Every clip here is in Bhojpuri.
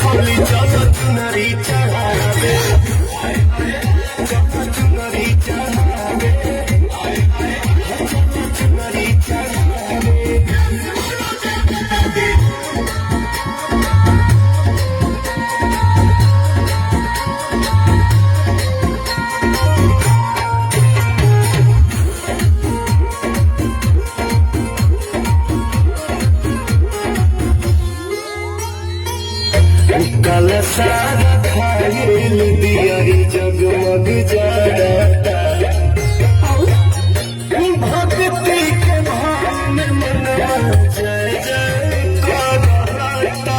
होली चलो चुनरी चढ़ावे चलो चुनरी चढ़ावे चलो चुनरी चढ़ावे। कल सारा खाइल दिया जगमग जाता भक्ति के भाव में मनवा जय जय करता।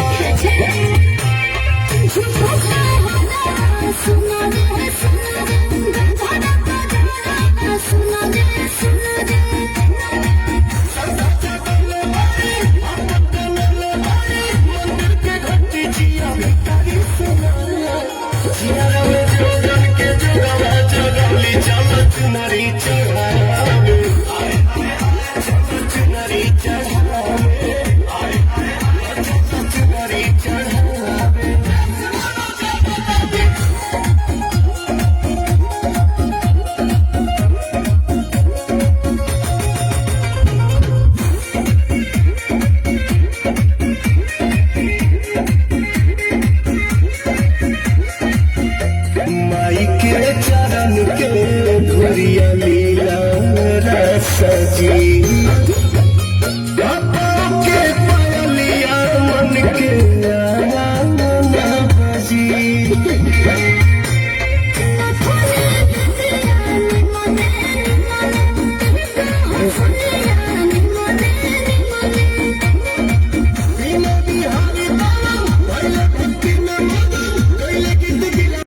चुनरी चढ़ावे चुनरी चढ़ावे चुनरी चढ़ावे। माई के चरण के धुरिया लीला रस जी